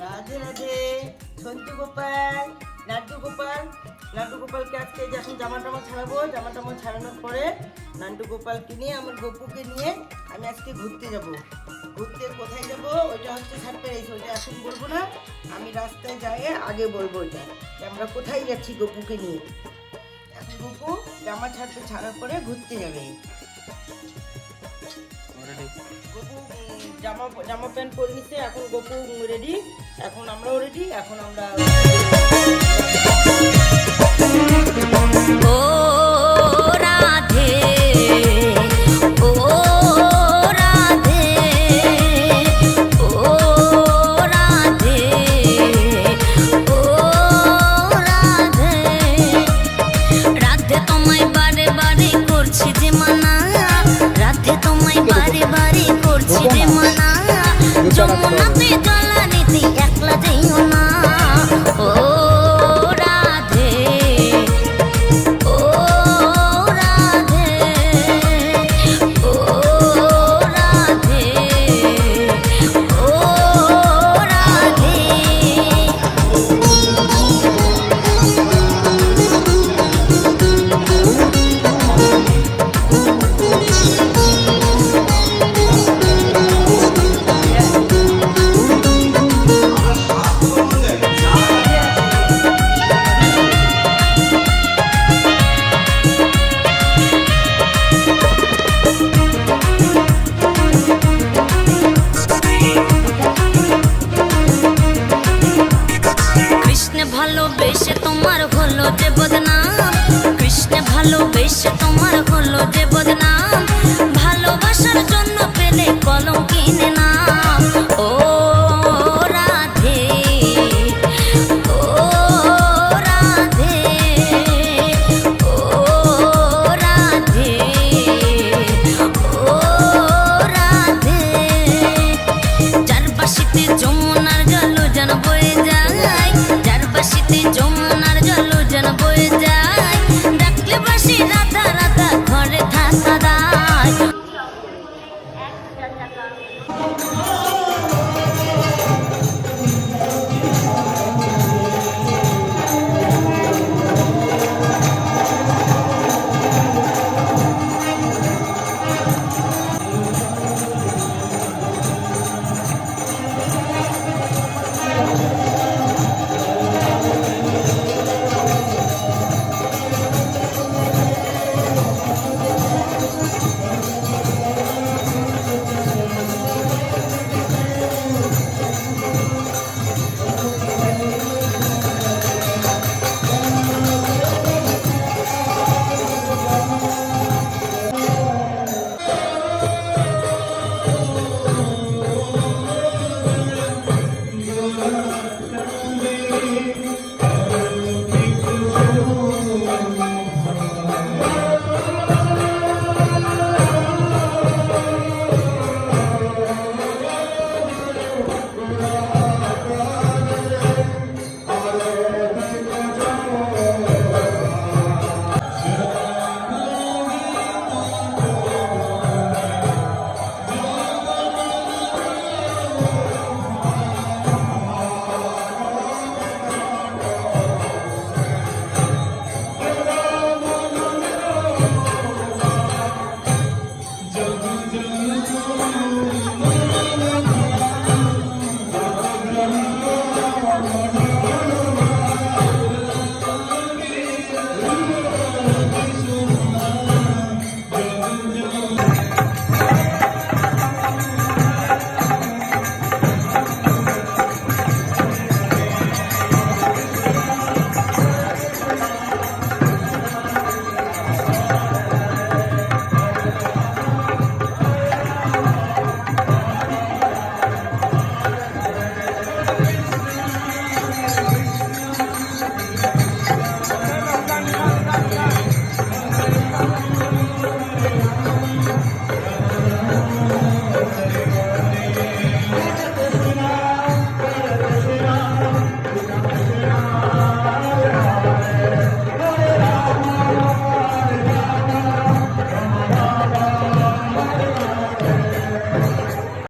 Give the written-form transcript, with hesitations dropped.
রাধে রাধে সন্তু গোপাল, নান্টু গোপাল। নান্টু গোপালকে আজকে যখন জামা টামা ছাড়াবো, জামা টামা ছাড়ানোর পরে নান্টু গোপালকে নিয়ে আমার গপুকে নিয়ে আমি আজকে ঘুরতে যাব। ঘুরতে কোথায় যাব ওইটা হচ্ছে সারপ্রাইজ, ওইটা এখন বলবো না, আমি রাস্তায় যাই আগে বলবো ওইটা আমরা কোথায় যাচ্ছি গপুকে নিয়ে। এখন গপু জামা ছাড়ার পরে ঘুরতে যাবে। গপু জামা প্যান্ট পরে নিচ্ছে, এখন গপু রেডি, এখন আমরাও রেডি, এখন আমরা ও রাধে ও রাধে ও রাধে ও রাধে রাধে তোমায় বারে বারে করছি যে মানা, রাধে তোমায় বারে বারে করছি যে মানা, যমুনাতে জলা নিতে একলা যেও না। ও রাধে ও রাধে ও রাধে ও রাধে। কৃষ্ণ ভালোবেসে তোমার হলো যে বদনাম, কৃষ্ণ ভালোবেসে তোমার হলো যে